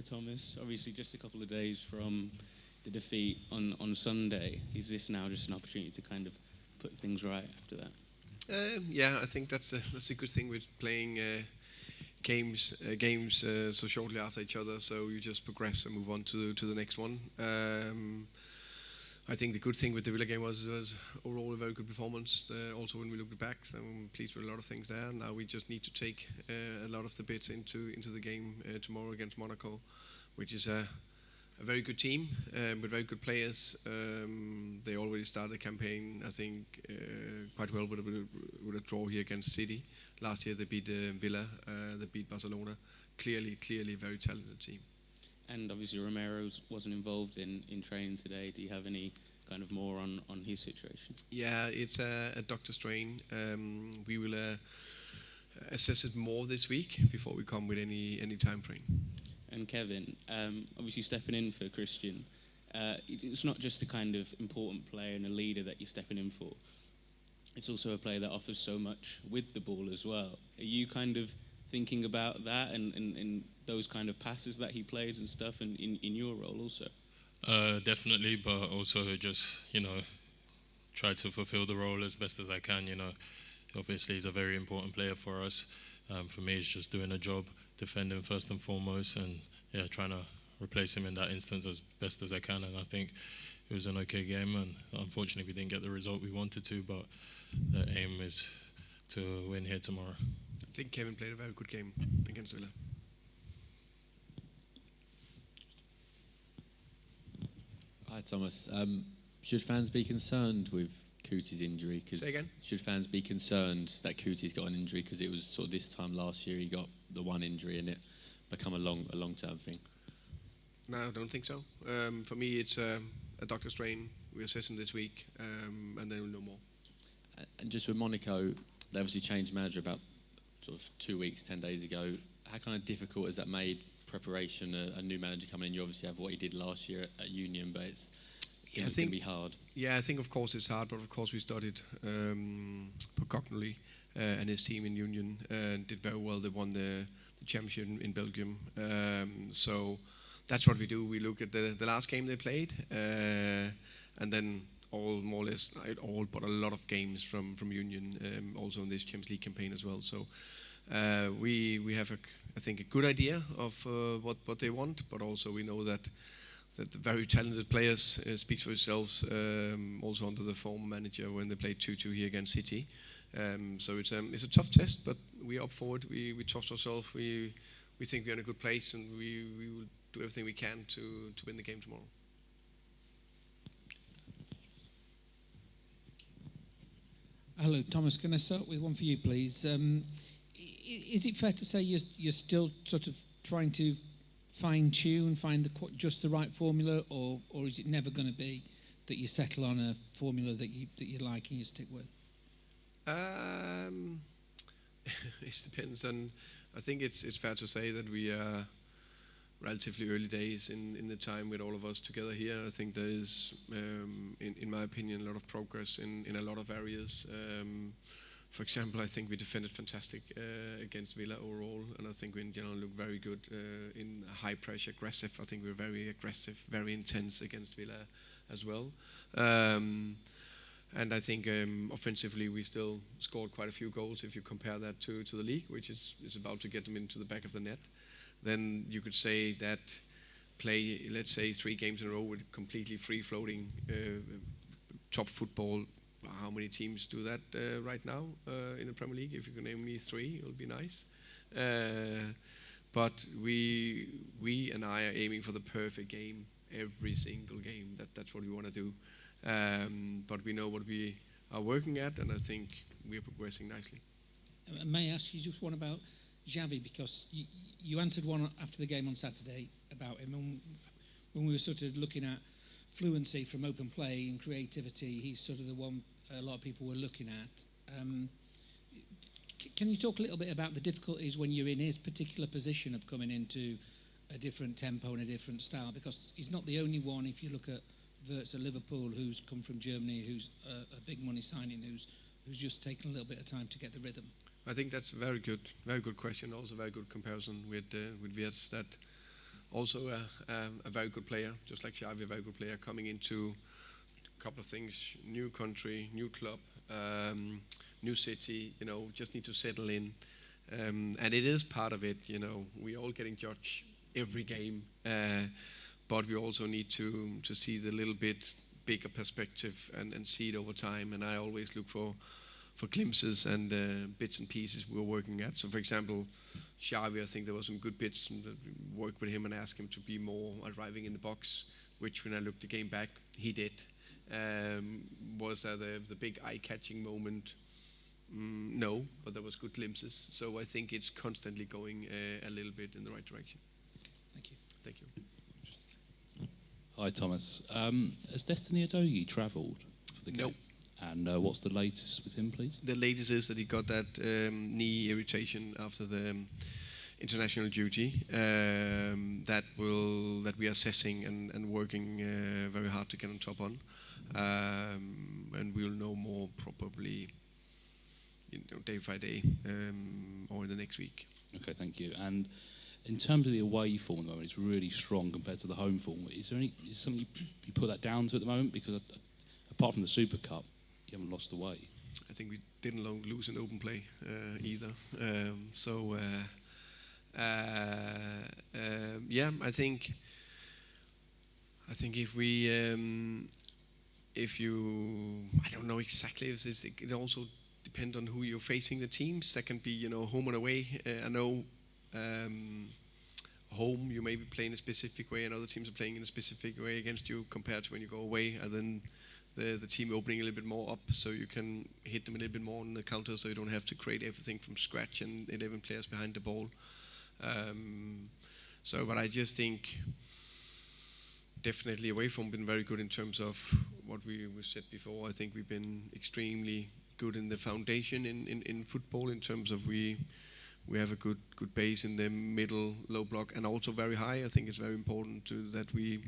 Thomas. Obviously, just a couple of days from the defeat on Sunday. Is this now just an opportunity to kind of put things right after that? Yeah, I think that's a good thing with playing games so shortly after each other. So you just progress and move on to the next one. I think the good thing with the Villa game was overall a very good performance. Also, when we looked back, so I'm pleased with a lot of things there. Now we just need to take a lot of the bits into the game tomorrow against Monaco, which is a very good team with very good players. They already started the campaign, I think, quite well with a draw here against City. Last year they beat Villa, they beat Barcelona. Clearly a very talented team. And obviously Romero wasn't involved in training today. Do you have any kind of more on his situation? Yeah, it's a doctor strain. We will assess it more this week before we come with any time frame. And Kevin, obviously stepping in for Christian, it's not just a kind of important player and a leader that you're stepping in for. It's also a player that offers so much with the ball as well. Are you kind of thinking about that and those kind of passes that he plays and stuff in your role also? Definitely, but also just, try to fulfill the role as best as I can. Obviously he's a very important player for us. For me, it's just doing a job, defending first and foremost, and trying to replace him in that instance as best as I can. And I think it was an okay game, and unfortunately we didn't get the result we wanted to, but the aim is to win here tomorrow. I think Kevin played a very good game against Villa. Hi Thomas. Should fans be concerned with Cooty's injury? Say again? Should fans be concerned that Cooty's got an injury? Because it was sort of this time last year he got the one injury and it become a long-term thing. No, I don't think so. For me, it's a doctor strain. We assess him this week, and then we'll know more. And just with Monaco, they obviously changed manager about sort of 2 weeks, 10 days ago. How kind of difficult has that made preparation? A new manager coming in, you obviously have what he did last year at Union, but it's going to be hard. Yeah, I think of course it's hard, but of course we studied Pocognoli and his team in Union and did very well. They won the championship in Belgium. So that's what we do. We look at the last game they played, and then more or less, not all, but a lot of games from Union, also in this Champions League campaign as well. So we have, I think, a good idea of what they want, but also we know that the very talented players speaks for themselves, also under the former manager when they played 2-2 here against City. So it's a tough test, but we are up for it. We trust ourselves. We think we're in a good place, and we will do everything we can to win the game tomorrow. Hello, Thomas. Can I start with one for you, please? Is it fair to say you're still sort of trying to fine-tune, find just the right formula, or is it never going to be that you settle on a formula that you like and you stick with? It depends, and I think it's fair to say that we are relatively early days in the time with all of us together here. I think there is, in my opinion, a lot of progress in a lot of areas. For example, I think we defended fantastic against Villa overall, and I think we in general look very good in high pressure, aggressive. I think we're very aggressive, very intense against Villa as well. And I think offensively we still scored quite a few goals if you compare that to the league, which is about to get them into the back of the net. Then you could say that play, let's say, 3 games in a row with completely free-floating top football. How many teams do that right now in the Premier League? If you can name me 3, it would be nice. But we and I are aiming for the perfect game every single game. That's what we want to do. But we know what we are working at, and I think we are progressing nicely. May I ask you just one about Xavi, because you answered one after the game on Saturday about him, and when we were sort of looking at fluency from open play and creativity, he's sort of the one a lot of people were looking at. Can you talk a little bit about the difficulties when you're in his particular position of coming into a different tempo and a different style? Because he's not the only one. If you look at Wirtz at Liverpool, who's come from Germany, who's a big money signing, who's just taken a little bit of time to get the rhythm. I think that's a very good question. Also, a very good comparison with Wirtz. That also a very good player, just like Xavi, a very good player, coming into a couple of things: new country, new club, new city. Just need to settle in, and it is part of it. We all getting judged every game, but we also need to see the little bit bigger perspective and see it over time. And I always look for glimpses and bits and pieces we were working at. So, for example, Xavi, I think there were some good bits, and work with him and ask him to be more arriving in the box, which when I looked the game back, he did. Was that the big eye-catching moment? No, but there was good glimpses. So I think it's constantly going a little bit in the right direction. Thank you. Thank you. Hi, Thomas. Has Destiny Udogie travelled for the game? No. And what's the latest with him, please? The latest is that he got that knee irritation after the international duty that we are assessing and working very hard to get on top on, and we'll know more probably day by day or in the next week. Okay, thank you. And in terms of the away form at the moment, it's really strong compared to the home form. Is something you put that down to at the moment? Because apart from the Super Cup, you haven't lost away. I think we didn't lose in open play either. Yeah, I think if we I don't know exactly if this, it also depends on who you're facing the teams. That can be home and away. I know home you may be playing a specific way and other teams are playing in a specific way against you compared to when you go away, and then the team opening a little bit more up so you can hit them a little bit more on the counter, so you don't have to create everything from scratch and 11 players behind the ball. But I just think definitely away from been very good in terms of what we said before. I think we've been extremely good in the foundation in football in terms of we have a good base in the middle, low block, and also very high. I think it's very important that we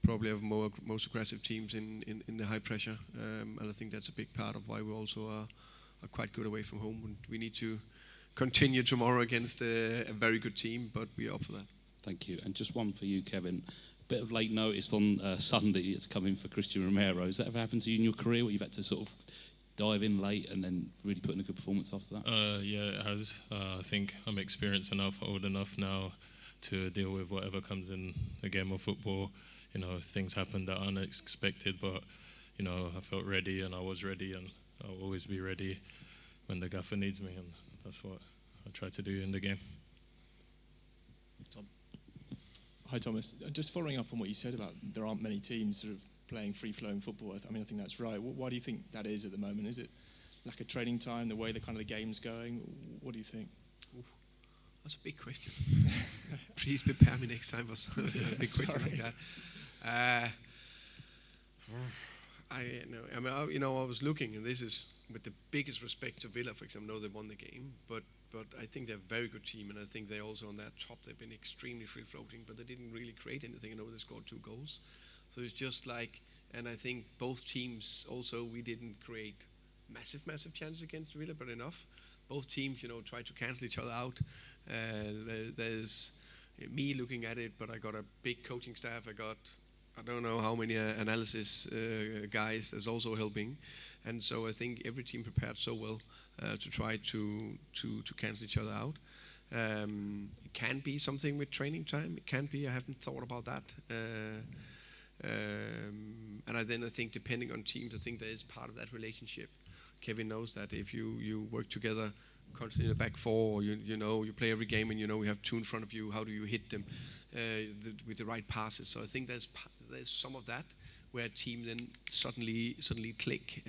probably have most aggressive teams in the high pressure, and I think that's a big part of why we also are quite good away from home. And we need to continue tomorrow against a very good team, but we are up for that. Thank you. And just one for you, Kevin. A bit of late notice on Sunday it's come in for Christian Romero. Has that ever happened to you in your career where you've had to sort of dive in late and then really put in a good performance after that? Yeah, it has. I think I'm experienced enough, old enough now to deal with whatever comes in the game of football. Things happen that are unexpected, but I felt ready and I was ready, and I'll always be ready when the gaffer needs me, and that's what I try to do in the game. Hi, Thomas. Just following up on what you said about there aren't many teams sort of playing free-flowing football. I think that's right. Why do you think that is at the moment? Is it lack of training time, the way the kind of the game's going? What do you think? That's a big question. Please prepare me next time for a big question like that. I was looking, and this is with the biggest respect to Villa, for example. I know they won the game, but I think they're a very good team, and I think they also on that top they've been extremely free-floating, but they didn't really create anything. I know they scored 2 goals, so it's just like, and I think both teams also we didn't create massive chances against Villa, but enough. Both teams, try to cancel each other out. There's me looking at it, but I got a big coaching staff. I don't know how many analysis guys that's also helping, and so I think every team prepared so well to try to cancel each other out. It can be something with training time. It can be. I haven't thought about that. And I think depending on teams, I think there is part of that relationship. Kevin knows that if you work together constantly in the back four, you play every game and you have 2 in front of you, how do you hit them with the right passes? So I think there's some of that where a team then suddenly click,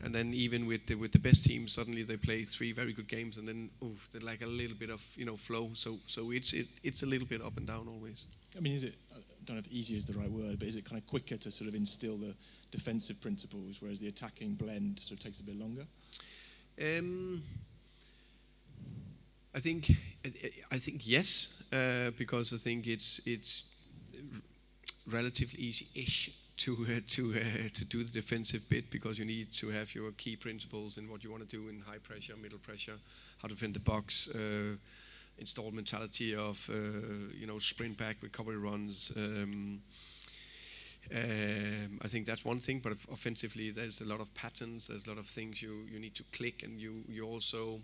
and then even with the best team, suddenly they play 3 very good games, and then they're like a little bit of flow. So it's a little bit up and down always. I mean, is it? I don't know if easy is the right word, but is it kind of quicker to sort of instill the defensive principles, whereas the attacking blend sort of takes a bit longer? I think yes, because I think it's relatively easy-ish to do the defensive bit, because you need to have your key principles in what you want to do in high pressure, middle pressure, how to defend the box, installed mentality of sprint back, recovery runs. I think that's one thing, but offensively there's a lot of patterns, there's a lot of things you need to click, and you also,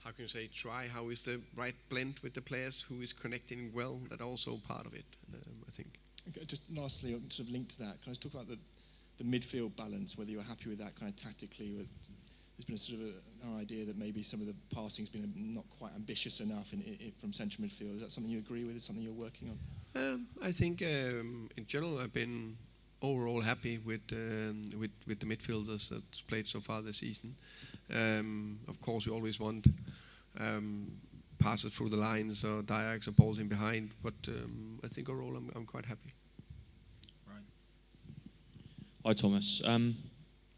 how can you say, try how is the right blend with the players, who is connecting well. That's also part of it, I think. Okay, just lastly, sort of linked to that, can I just talk about the midfield balance, whether you're happy with that kind of tactically? There's been a sort of an idea that maybe some of the passing's been not quite ambitious enough from central midfield. Is that something you agree with? Is something you're working on? I think in general I've been overall happy with the midfielders that's played so far this season. Of course, we always want passes through the lines or diags or balls in behind, but I think overall I'm quite happy. Right. Hi, Thomas.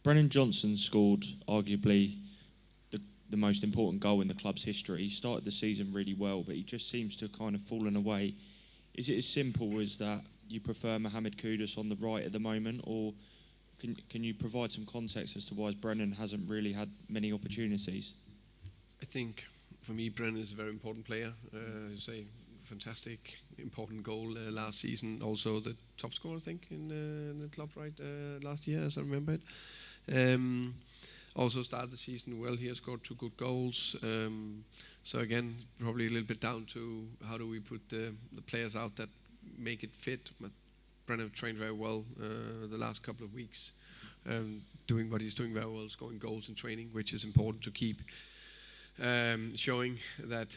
Brennan Johnson scored arguably the most important goal in the club's history. He started the season really well, but he just seems to have kind of fallen away. Is it as simple as that you prefer Mohamed Kudus on the right at the moment, or can you provide some context as to why Brennan hasn't really had many opportunities? I think for me Brennan is a very important player. As you say, fantastic, important goal last season. Also the top scorer, I think, in the club last year, as I remember it. Also started the season well. He has scored 2 good goals. So again, probably a little bit down to how do we put the players out that make it fit. Brennan trained very well the last couple of weeks, doing what he's doing very well, scoring goals in training, which is important to keep showing that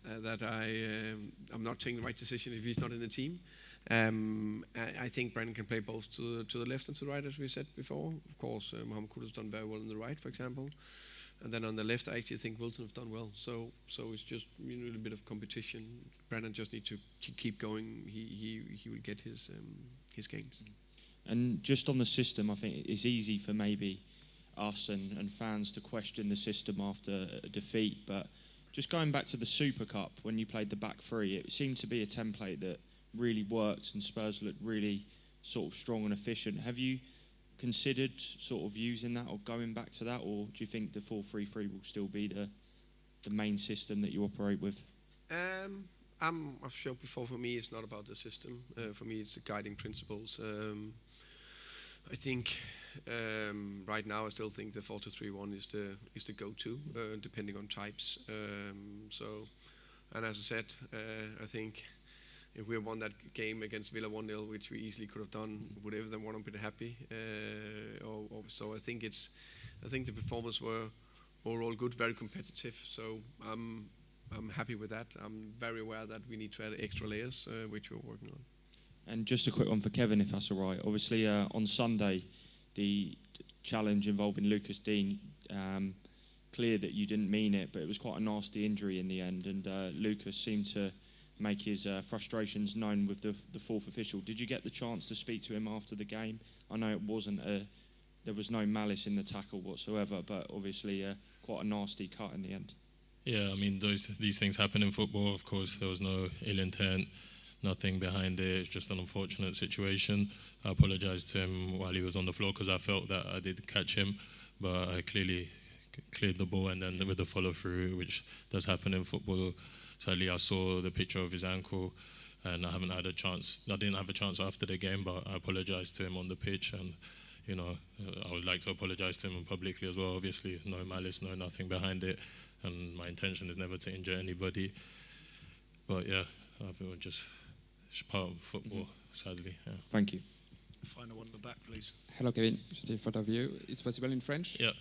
I'm not taking the right decision if he's not in the team. I think Brennan can play both to the left and to the right, as we said before. Of course, Mohamed Kudus has done very well on the right, for example. And then on the left, I actually think Wilton have done well. So it's just a little bit of competition. Brennan just needs to keep going. He will get his games. And just on the system, I think it's easy for maybe us and fans to question the system after a defeat. But just going back to the Super Cup, when you played the back three, it seemed to be a template that really worked and Spurs looked really sort of strong and efficient. Have you considered sort of using that or going back to that, or do you think the 4-3-3 will still be the main system that you operate with? I've showed before, for me it's not about the system. For me it's the guiding principles. I think right now I still think the 4-2-3-1 is the go-to, depending on types. And as I said, I think if we had won that game against Villa 1-0, which we easily could have done, would everyone have been happy? So I think the performance were overall good, very competitive. So I'm happy with that. I'm very aware that we need to add extra layers, which we're working on. And just a quick one for Kevin, if that's all right. Obviously, on Sunday, the challenge involving Lucas Dean, clear that you didn't mean it, but it was quite a nasty injury in the end, and Lucas seemed to make his frustrations known with the fourth official. Did you get the chance to speak to him after the game? I know it wasn't there was no malice in the tackle whatsoever, but obviously quite a nasty cut in the end. Yeah, I mean, these things happen in football. Of course, there was no ill intent, nothing behind it. It's just an unfortunate situation. I apologised to him while he was on the floor because I felt that I did catch him, but I clearly cleared the ball, and then with the follow-through, which does happen in football. Sadly, I saw the picture of his ankle, and I didn't have a chance after the game, but I apologised to him on the pitch, and I would like to apologise to him publicly as well. Obviously, no malice, no nothing behind it, and my intention is never to injure anybody. But yeah, I think it's just part of football, sadly. Yeah. Thank you. Final one in the back, please. Hello, Kevin. Just in front of you. It's possible in French? Yeah.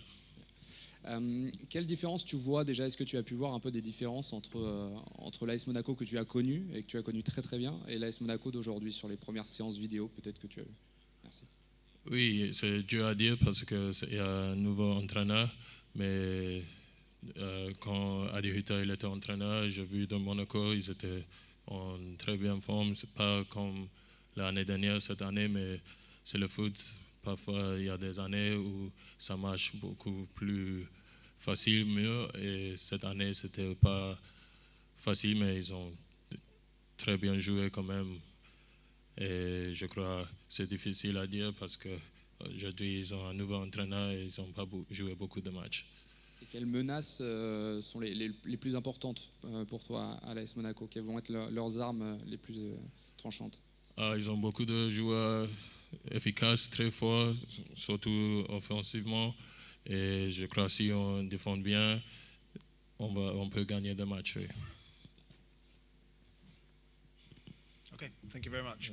Quelle différence tu vois déjà? Est-ce que tu as pu voir un peu des différences entre l'AS Monaco que tu as connu et que tu as connu très très bien et l'AS Monaco d'aujourd'hui sur les premières séances vidéo peut-être que tu as vu? Merci. Oui, c'est dur à dire parce qu'il y a un nouveau entraîneur, mais quand Adi Huta il était entraîneur, j'ai vu dans Monaco, ils étaient en très bien forme. C'est pas comme l'année dernière, cette année, mais c'est le foot. Parfois, il y a des années où ça marche beaucoup plus facile, mieux. Et cette année, c'était pas facile, mais ils ont très bien joué quand même. Et je crois que c'est difficile à dire parce qu'aujourd'hui, ils ont un nouveau entraîneur et ils n'ont pas joué beaucoup de matchs. Et quelles menaces sont les plus importantes pour toi à l'AS Monaco? Quelles vont être leurs armes les plus tranchantes? Ils ont beaucoup de joueurs efficaces, très forts, surtout offensivement. Et je crois que si on défend bien, on peut gagner des matchs. Oui. Okay, thank you very much.